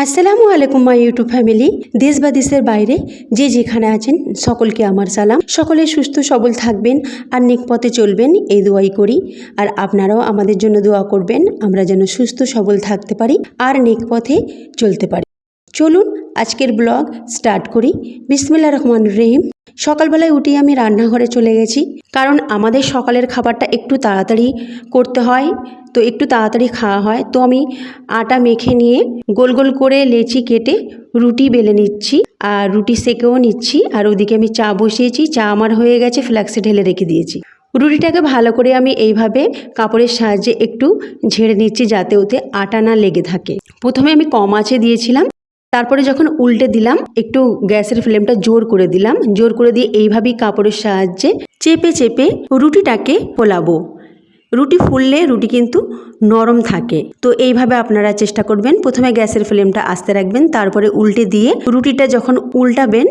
আসসালামু আলাইকুম my YouTube family. দেশ বা দেশের বাইরে যে যেখানে আছেন সকলকে আমার সালাম। সকলে সুস্থ সবল থাকবেন আর নেক পথে চলবেন, এই দোয়াই করি। আর আপনারাও আমাদের জন্য দোয়া করবেন, আমরা যেন সুস্থ সবল থাকতে পারি আর নেক পথে চলতে পারি। চলুন আজকের ব্লগ স্টার্ট করি। বিসমিল্লাহির রহমানির রহিম। সকালবেলায় উঠে আমি রান্নাঘরে চলে গেছি, কারণ আমাদের সকালের খাবারটা একটু তাড়াতাড়ি করতে হয়, তো একটু তাড়াতাড়ি খাওয়া হয়। তো আমি আটা মেখে নিয়ে গোল গোল করে লেচি কেটে রুটি বেলে নিচ্ছি আর রুটি সেকেও নিচ্ছি। আর ওদিকে আমি চা বসিয়েছি, চা আমার হয়ে গেছে, ফ্লাক্সে ঢেলে রেখে দিয়েছি। রুটিটাকে ভালো করে আমি এইভাবে কাপড়ের সাহায্যে একটু ঝেড়ে নিচ্ছি, যাতে ওতে আটা না লেগে থাকে। প্রথমে আমি কম আঁচে দিয়েছিলাম, তারপরে যখন উল্টে দিলাম একটু গ্যাসের ফ্লেমটা জোর করে দিলাম। জোর করে দিয়ে এইভাবেই কাপড়ের সাহায্যে চেপে চেপে রুটিটাকে ফোলাবো। রুটি ফুললে রুটি কিন্তু নরম থাকে, তো এইভাবে আপনারা চেষ্টা করবেন। প্রথমে গ্যাসের ফ্লেমটা আস্তে রাখবেন, তারপরে উল্টে দিয়ে রুটিটা যখন উল্টাবেন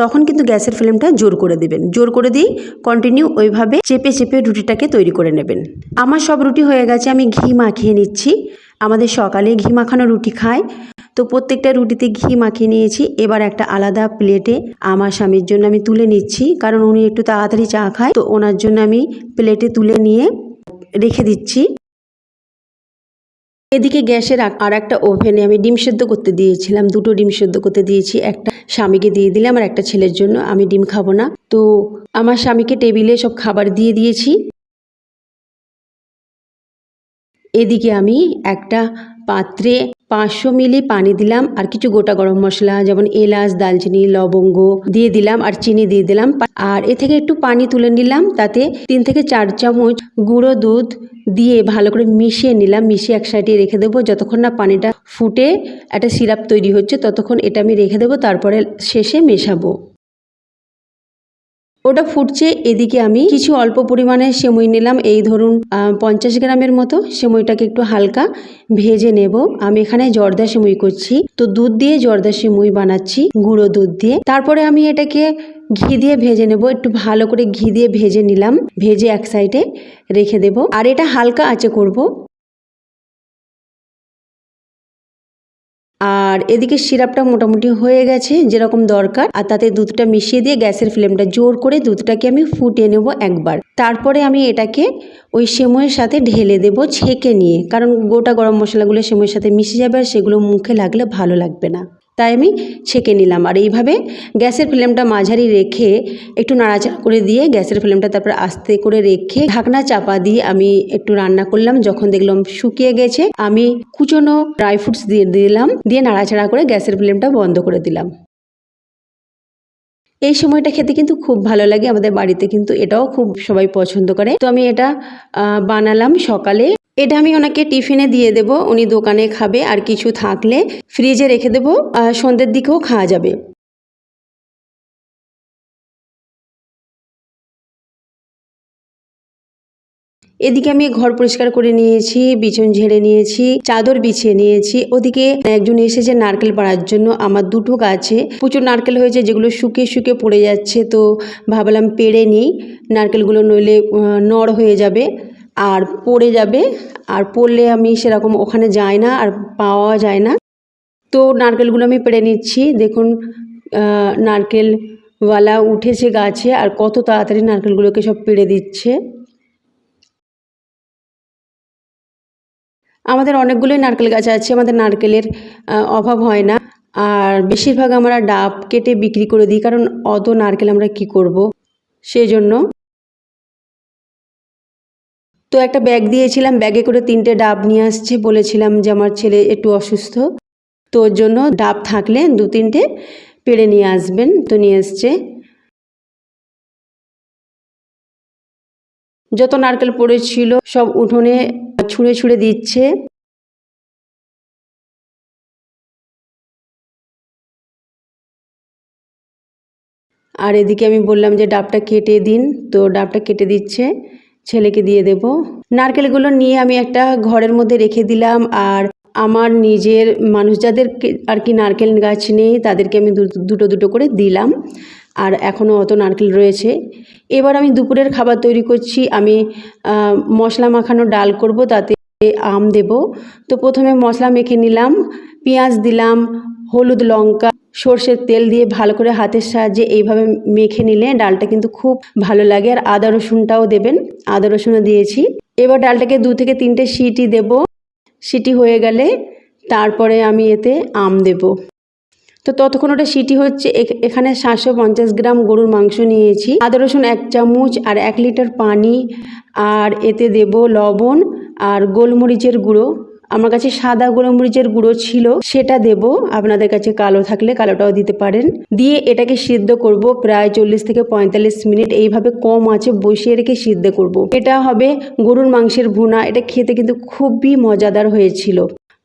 তখন কিন্তু গ্যাসের ফ্লেমটা জোর করে দেবেন। জোর করে দিয়ে কন্টিনিউ ওইভাবে চেপে চেপে রুটিটাকে তৈরি করে নেবেন। আমার সব রুটি হয়ে গেছে, আমি ঘি মাখিয়ে নিচ্ছি। আমাদের সকালে ঘি মাখানো রুটি খায়, তো প্রত্যেকটা রুটিতে ঘি মাখিয়ে নিয়েছি। এবার একটা আলাদা প্লেটে আমার স্বামীর জন্য আমি তুলে নিচ্ছি, কারণ উনি একটু তাড়াতাড়ি চা খায়, তো ওনার জন্য আমি প্লেটে তুলে নিয়ে রেখে দিচ্ছি। এদিকে গ্যাসের আর একটা ওভেনে আমি ডিম সেদ্ধ করতে দিয়েছিলাম, দুটো ডিম সেদ্ধ করতে দিয়েছি। একটা স্বামীকে দিয়ে দিলাম আর একটা ছেলের জন্য, আমি ডিম খাবো না। তো আমার স্বামীকে টেবিলে সব খাবার দিয়ে দিয়েছি। এদিকে আমি একটা পাত্রে 500 মিলি পানি দিলাম আর কিছু গোটা গরম মশলা যেমন এলাচ, দালচিনি, লবঙ্গ দিয়ে দিলাম আর চিনি দিয়ে দিলাম। আর এ থেকে একটু পানি তুলে নিলাম, তাতে 3 থেকে 4 চামচ গুঁড়ো দুধ দিয়ে ভালো করে মিশিয়ে নিলাম। মিশিয়ে এক সাইডে রেখে দেবো, যতক্ষণ না পানিটা ফুটে একটা সিরাপ তৈরি হচ্ছে ততক্ষণ এটা আমি রেখে দেবো, তারপরে শেষে মেশাবো। ওটা ফুটছে, এদিকে আমি কিছু অল্প পরিমাণে সেমই নিলাম, এই ধরুন 50 গ্রামের মতো। সেমইটাকে একটু হালকা ভেজে নেব। আমি এখানে জর্দা সেমই করছি, তো দুধ দিয়ে জর্দা সেমই বানাচ্ছি, গুঁড়ো দুধ দিয়ে। তারপরে আমি এটাকে ঘি দিয়ে ভেজে নেব। একটু ভালো করে ঘি দিয়ে ভেজে নিলাম, ভেজে এক সাইডে রেখে দেব। আর এটা হালকা আঁচে করব। আর এদিকে সিরাপটা মোটামুটি হয়ে গেছে যেরকম দরকার, আর তাতে দুধটা মিশিয়ে দিয়ে গ্যাসের ফ্লেমটা জোর করে দুধটাকে আমি ফুটিয়ে নেব একবার। তারপরে আমি এটাকে ওই সেমইয়ের সাথে ঢেলে দেব ছেঁকে নিয়ে, কারণ গোটা গরম মশলাগুলো সেমইয়ের সাথে মিশে যাবে আর সেগুলো মুখে লাগলে ভালো লাগবে না, তাই আমি ছেঁকে নিলাম। আর এইভাবে গ্যাসের ফ্লেমটা মাঝারি রেখে একটু নাড়াচাড়া করে দিয়ে গ্যাসের ফ্লেমটা তারপর আস্তে করে রেখে ঢাকনা চাপা দিয়ে আমি একটু রান্না করলাম। যখন দেখলাম শুকিয়ে গেছে, আমি কুচনো ড্রাই ফ্রুটস দিয়ে দিলাম, দিয়ে নাড়াচাড়া করে গ্যাসের ফ্লেমটা বন্ধ করে দিলাম। এই সময়টা খেতে কিন্তু খুব ভালো লাগে, আমাদের বাড়িতে কিন্তু এটাও খুব সবাই পছন্দ করে। তো আমি এটা বানালাম সকালে। এটা আমি ওনাকে টিফিনে দিয়ে দেব, উনি দোকানে খাবে। আর কিছু থাকলে ফ্রিজে রেখে দেবো, সন্ধ্যের দিকেও খাওয়া যাবে। এদিকে আমি ঘর পরিষ্কার করে নিয়েছি, বিছন ঝেড়ে নিয়েছি, চাদর বিছিয়ে নিয়েছি। ওদিকে একজন এসেছে নারকেল পাড়ার জন্য। আমার দুটো গাছে প্রচুর নারকেল হয়েছে, যেগুলো শুকিয়ে শুকিয়ে পড়ে যাচ্ছে, তো ভাবলাম পেড়ে নিই নারকেলগুলো, নইলে নড় হয়ে যাবে আর পড়ে যাবে। আর পড়লে আমি সেরকম ওখানে যাই না আর পাওয়া যায় না, তো নারকেলগুলো আমি পেড়ে নিচ্ছি। দেখুন নারকেলওয়ালা উঠেছে গাছে আর কত তাড়াতাড়ি নারকেলগুলোকে সব পেড়ে দিচ্ছে। আমাদের অনেকগুলোই নারকেল গাছ আছে, আমাদের নারকেলের অভাব হয় না। আর বেশিরভাগ আমরা ডাব কেটে বিক্রি করে দিই, কারণ অত নারকেল আমরা কি করব, সেই জন্য। তো একটা ব্যাগ দিয়েছিলাম, ব্যাগে করে 3টে ডাব নিয়ে আসছে। বলেছিলাম যে আমার ছেলে একটু অসুস্থ, তো ওর জন্য ডাব থাকলে 2-3টে পেড়ে নিয়ে আসবেন, তো নিয়ে এসছে। যত নারকেল পড়েছিল সব উঠোনে ছুঁড়ে ছুঁড়ে দিচ্ছে। আর এদিকে আমি বললাম যে ডাবটা কেটে দিন, তো ডাবটা কেটে দিচ্ছে, ছেলেকে দিয়ে দেব। নারকেলগুলো নিয়ে আমি একটা ঘরের মধ্যে রেখে দিলাম। আর আমার নিজের মানুষ যাদের আর কি নারকেল গাছ নেই, তাদেরকে আমি দুটো দুটো করে দিলাম। আর এখনও অত নারকেল রয়েছে। এবার আমি দুপুরের খাবার তৈরি করছি। আমি মশলা মাখানো ডাল করব, তাতে আম দেব। তো প্রথমে মশলা মেখে নিলাম, পেঁয়াজ দিলাম, হলুদ, লঙ্কা, সর্ষের তেল দিয়ে ভালো করে হাতের সাহায্যে এইভাবে মেখে নিলে ডালটা কিন্তু খুব ভালো লাগে। আর আদা রসুনটাও দেবেন, আদা রসুনও দিয়েছি। এবার ডালটাকে 2 থেকে 3টে সিটি দেব। সিটি হয়ে গেলে তারপরে আমি এতে আম দেব। তো ততক্ষণ ওটা সিটি হচ্ছে। এখানে 750 গ্রাম গরুর মাংস নিয়েছি, আদা রসুন 1 চামচ আর 1 লিটার পানি, আর এতে দেব লবণ আর গোলমরিচের গুঁড়ো। আমার কাছে সাদা গোলমরিচের গুঁড়ো ছিল, সেটা দেব। আপনাদের কাছে কালো থাকলে কালোটাও দিতে পারেন। দিয়ে এটাকে সিদ্ধ করব প্রায় 40 থেকে 45 মিনিট। এইভাবে কম আঁচে বসিয়ে রেখে সিদ্ধ করব। এটা হবে গরুর মাংসের ভুনা। এটা খেতে কিন্তু খুবই মজাদার হয়েছিল।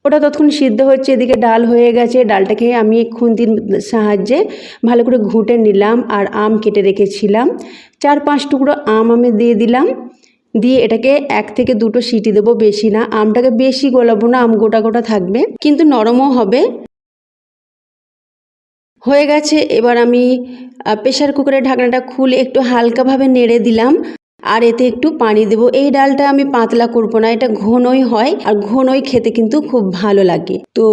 ওটা ততক্ষণ সিদ্ধ হচ্ছে, এদিকে ডাল হয়ে গেছে। ডালটাকে আমি খুন্তির সাহায্যে ভালো করে ঘুঁটে নিলাম আর আম কেটে রেখেছিলাম 4-5 টুকরো আম আমি দিয়ে দিলাম। দিয়ে এটাকে 1 থেকে 2টো সিটি দেবো, বেশি না। আমটাকে বেশি গলাবো না, আম গোটা গোটা থাকবে কিন্তু নরমও হবে। হয়ে গেছে। এবার আমি প্রেশার কুকারের ঢাকনাটা খুলে একটু হালকাভাবে নেড়ে দিলাম আর এতে একটু পানি দেব। এই ডালটা আমি পাতলা করব না, এটা ঘনই হয় আর ঘনই খেতে কিন্তু খুব ভালো লাগে। তো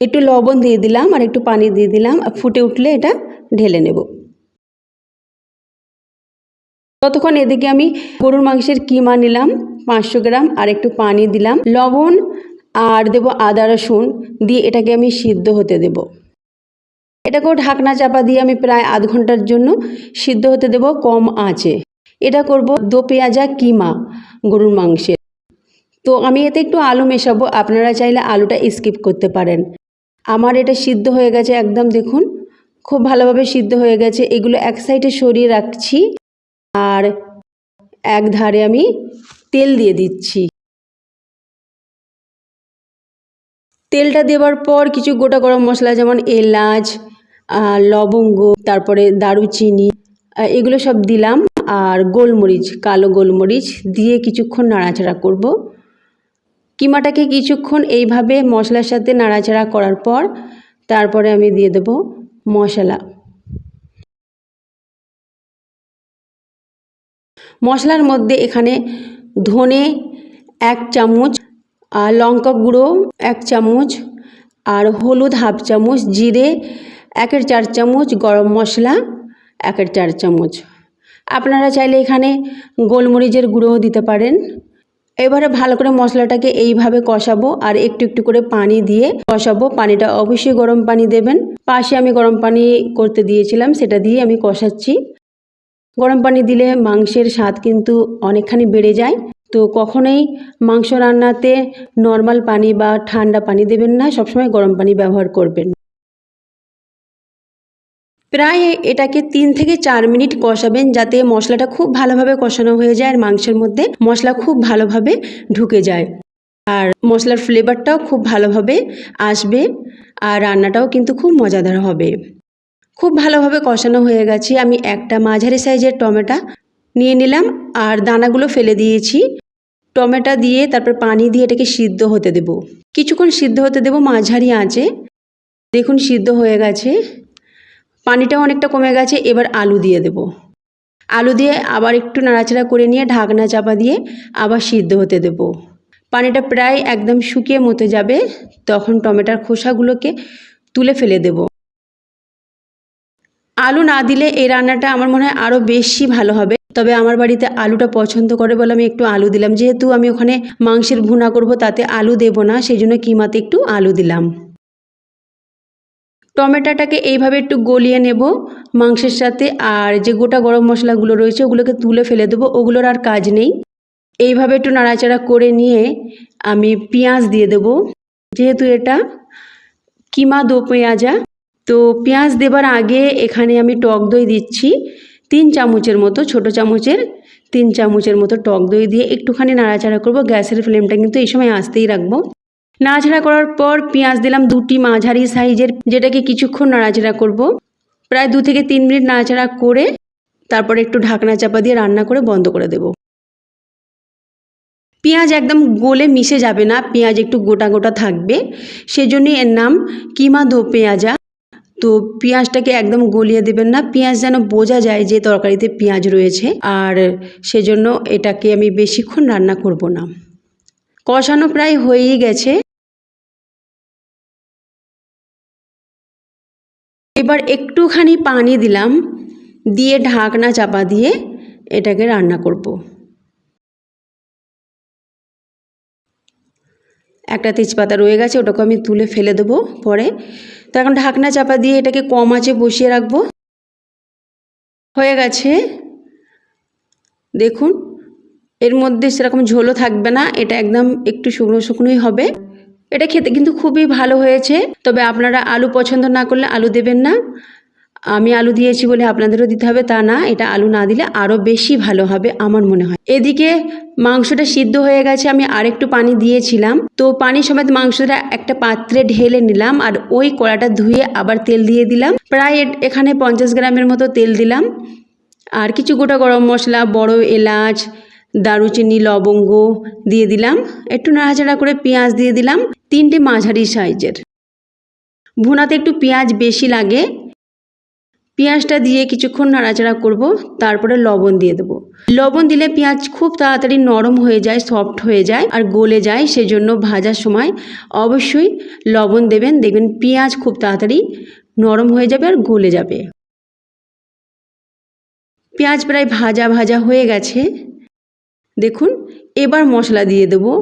একটু লবণ দিয়ে দিলাম আর একটু পানি দিয়ে দিলাম। ফুটে উঠলে এটা ঢেলে নেব। ততক্ষণ এদিকে আমি গরুর মাংসের কিমা নিলাম 500 গ্রাম আর একটু পানি দিলাম, লবণ আর দেব আদা রসুন দিয়ে এটাকে আমি সিদ্ধ হতে দেব। এটাকেও ঢাকনা চাপা দিয়ে আমি প্রায় আধ ঘন্টার জন্য সিদ্ধ হতে দেব কম আঁচে। এটা করব দো পেঁয়াজা কিমা গরুর মাংসের। তো আমি এতে একটু আলু মেশাবো, আপনারা চাইলে আলুটা স্কিপ করতে পারেন। আমার এটা সিদ্ধ হয়ে গেছে একদম, দেখুন খুব ভালোভাবে সিদ্ধ হয়ে গেছে। এগুলো এক সাইডে সরিয়ে রাখছি আর এক ধারে আমি তেল দিয়ে দিচ্ছি। তেলটা দেওয়ার পর কিছু গোটা গরম মশলা যেমন এলাচ, লবঙ্গ, তারপরে দারুচিনি, এগুলো সব দিলাম আর গোলমরিচ, কালো গোলমরিচ দিয়ে কিছুক্ষণ নাড়াচাড়া করব। কিমাটাকে কিছুক্ষণ এইভাবে মশলার সাথে নাড়াচাড়া করার পর তারপরে আমি দিয়ে দেব মশলা। মশলার মধ্যে এখানে ধনে 1 চামচ, আর লঙ্কা গুঁড়ো 1 চামচ, আর হলুদ 1/2 চামচ, জিরে 1/4 চামচ, গরম মশলা 1/4 চামচ। আপনারা চাইলে এখানে গোলমরিচের গুঁড়োও দিতে পারেন। এবারে ভালো করে মশলাটাকে এইভাবে কষাবো আর একটু একটু করে পানি দিয়ে কষাবো। পানিটা অবশ্যই গরম পানি দেবেন। পাশে আমি গরম পানি করতে দিয়েছিলাম, সেটা দিয়ে আমি কষাচ্ছি। গরম পানি দিলে মাংসের স্বাদ কিন্তু অনেকখানি বেড়ে যায়। তো কখনোই মাংস রান্নাতে নর্মাল পানি বা ঠান্ডা পানি দেবেন না, সবসময় গরম পানি ব্যবহার করবেন। প্রায় এটাকে 3 থেকে 4 মিনিট কষাবেন, যাতে মশলাটা খুব ভালোভাবে কষানো হয়ে যায় আর মাংসের মধ্যে মশলা খুব ভালোভাবে ঢুকে যায় আর মশলার ফ্লেভারটাও খুব ভালোভাবে আসবে আর রান্নাটাও কিন্তু খুব মজাদার হবে। খুব ভালোভাবে কষানো হয়ে গেছে। আমি একটা মাঝারি সাইজের টমেটো নিয়ে নিলাম আর দানাগুলো ফেলে দিয়েছি। টমেটো দিয়ে তারপর পানি দিয়ে এটাকে সিদ্ধ হতে দেব। কিছুক্ষণ সিদ্ধ হতে দেব মাঝারি আঁচে। দেখুন সিদ্ধ হয়ে গেছে, পানিটাও অনেকটা কমে গেছে। এবার আলু দিয়ে দেব। আলু দিয়ে আবার একটু নাড়াচাড়া করে নিয়ে ঢাকনা চাপা দিয়ে আবার সিদ্ধ হতে দেব। পানিটা প্রায় একদম শুকিয়ে মতে যাবে, তখন টমেটোর খোসাগুলোকে তুলে ফেলে দেব। আলু না দিলে এই রান্নাটা আমার মনে হয় আরও বেশি ভালো হবে, তবে আমার বাড়িতে আলুটা পছন্দ করে বলে আমি একটু আলু দিলাম। যেহেতু আমি ওখানে মাংসের ভুনা করব, তাতে আলু দেব না, সেই জন্য কিমাতে একটু আলু দিলাম। টমেটোটাকে এইভাবে একটু গলিয়ে নেব মাংসের সাথে। আর যে গোটা গরম মশলাগুলো রয়েছে ওগুলোকে তুলে ফেলে দেবো, ওগুলোর আর কাজ নেই। এইভাবে একটু নাড়াচাড়া করে নিয়ে আমি পেঁয়াজ দিয়ে দেব। যেহেতু এটা কিমা দো পেঁয়াজা, তো পেঁয়াজ দেবার আগে এখানে আমি টক দই দিচ্ছি 3 চামচের মতো, ছোটো চামচের 3 চামচের মতো টক দই দিয়ে একটুখানি নাড়াচাড়া করব। গ্যাসের ফ্লেমটা কিন্তু এই সময় আস্তেই রাখবো। নাড়াচাড়া করার পর পেঁয়াজ দিলাম 2টি মাঝারি সাইজের, যেটাকে কিছুক্ষণ নাড়াচাড়া করব। প্রায় 2 থেকে 3 মিনিট নাড়াচাড়া করে তারপরে একটু ঢাকনা চাপা দিয়ে রান্না করে বন্ধ করে দেব। পেঁয়াজ একদম গলে মিশে যাবে না, পেঁয়াজ একটু গোটা গোটা থাকবে, সেজন্যই এর নাম কিমা দো পেঁয়াজা। তো পেঁয়াজটাকে একদম গলিয়ে দেবেন না, পেঁয়াজ যেন বোঝা যায় যে তরকারিতে পেঁয়াজ রয়েছে, আর সেজন্য এটাকে আমি বেশিক্ষণ রান্না করব না। কষানো প্রায় হয়েই গেছে। এবার একটুখানি পানি দিলাম, দিয়ে ঢাকনা চাপা দিয়ে এটাকে রান্না করব। একটা তেজপাতা রয়ে গেছে, ওটাকে আমি তুলে ফেলে দেবো পরে। তো এখন ঢাকনা চাপা দিয়ে এটাকে কম আঁচে বসিয়ে রাখবো। হয়ে গেছে, দেখুন এর মধ্যে সেরকম ঝোলও থাকবে না, এটা একদম একটু শুকনো শুকনোই হবে। এটা খেতে কিন্তু খুবই ভালো হয়েছে। তবে আপনারা আলু পছন্দ না করলে আলু দেবেন না, আমি আলু দিয়েছি বলে আপনাদেরও দিতে হবে তা না, এটা আলু না দিলে আরও বেশি ভালো হবে আমার মনে হয়। এদিকে মাংসটা সিদ্ধ হয়ে গেছে, আমি আরেকটু পানি দিয়েছিলাম, তো পানি সমেত মাংসটা একটা পাত্রে ঢেলে নিলাম আর ওই কড়াটা ধুয়ে আবার তেল দিয়ে দিলাম। প্রায় এখানে 50 গ্রামের মতো তেল দিলাম, আর কিছু গোটা গরম মশলা, বড় এলাচ, দারুচিনি, লবঙ্গ দিয়ে দিলাম। একটু নাড়াচাড়া করে পেঁয়াজ দিয়ে দিলাম, 3টে মাঝারি সাইজের। ভুনাতে একটু পেঁয়াজ বেশি লাগে। পেঁয়াজটা দিয়ে কিছুক্ষণ নাড়াচাড়া করব, তারপরে লবণ দিয়ে দেবো। লবণ দিলে পেঁয়াজ খুব তাড়াতাড়ি নরম হয়ে যায়, সফট হয়ে যায় আর গলে যায়, সেজন্য ভাজার সময় অবশ্যই লবণ দেবেন। দেখবেন পেঁয়াজ খুব তাড়াতাড়ি নরম হয়ে যাবে আর গলে যাবে। পেঁয়াজ প্রায় ভাজা ভাজা হয়ে গেছে, দেখুন। এবার মশলা দিয়ে দেবো।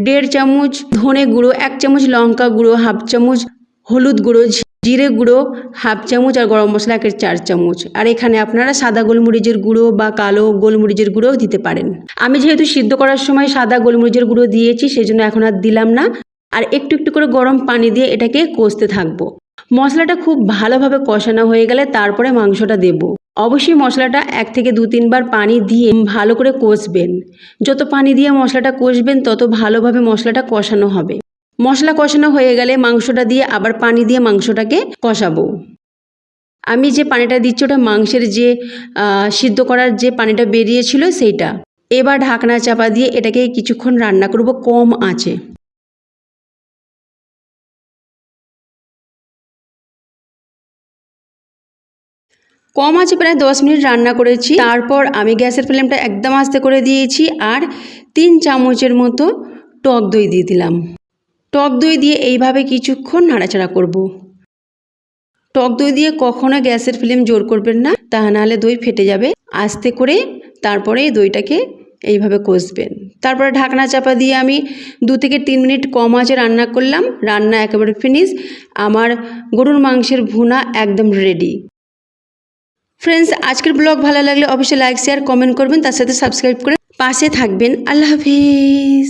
1.5 চামচ ধনে গুঁড়ো, 1 চামচ লঙ্কা গুঁড়ো, 1/2 চামচ হলুদ গুঁড়ো, জিরে গুঁড়ো 1/2 চামচ আর গরম মশলা 1/4 চামচ। আর এখানে আপনারা সাদা গোলমরিচের গুঁড়ো বা কালো গোলমরিচের গুঁড়োও দিতে পারেন। আমি যেহেতু সিদ্ধ করার সময় সাদা গোলমরিচের গুঁড়ো দিয়েছি, সেজন্য এখন আর দিলাম না। আর একটু একটু করে গরম পানি দিয়ে এটাকে কষতে থাকবো। মশলাটা খুব ভালোভাবে কষানো হয়ে গেলে তারপরে মাংসটা দেব। অবশ্যই মশলাটা 1 থেকে 2-3 বার পানি দিয়ে ভালো করে কষবেন। যত পানি দিয়ে মশলাটা কষবেন তত ভালোভাবে মশলাটা কষানো হবে। মশলা কষানো হয়ে গেলে মাংসটা দিয়ে আবার পানি দিয়ে মাংসটাকে কষাবো। আমি যে পানিটা দিচ্ছি ওটা মাংসের যে সিদ্ধ করার যে পানিটা বেরিয়েছিল সেইটা। এবার ঢাকনা চাপা দিয়ে এটাকে কিছুক্ষণ রান্না করব কম আঁচে। কম আঁচে প্রায় 10 মিনিট রান্না করেছি। তারপর আমি গ্যাসের ফ্লেমটা একদম আস্তে করে দিয়েছি আর 3 চামচের মতো টক দই দিয়ে দিলাম। টক দই দিয়ে এইভাবে কিছুক্ষণ নাড়াচাড়া করব। টক দই দিয়ে কখনো গ্যাসের ফ্লেম জোর করবেন না, তা নাহলে দই ফেটে যাবে। আস্তে করে তারপরে দইটাকে এইভাবে কষবেন। তারপরে ঢাকনা চাপা দিয়ে আমি 2 থেকে 3 মিনিট কম আঁচে রান্না করলাম। রান্না একেবারে ফিনিশ। আমার গরুর মাংসের ভুনা একদম রেডি। ফ্রেন্ডস, আজকের ব্লগ ভালো লাগলে অবশ্যই লাইক, শেয়ার, কমেন্ট করবেন, তার সাথে সাবস্ক্রাইব করে পাশে থাকবেন। আল্লাহ হাফিজ।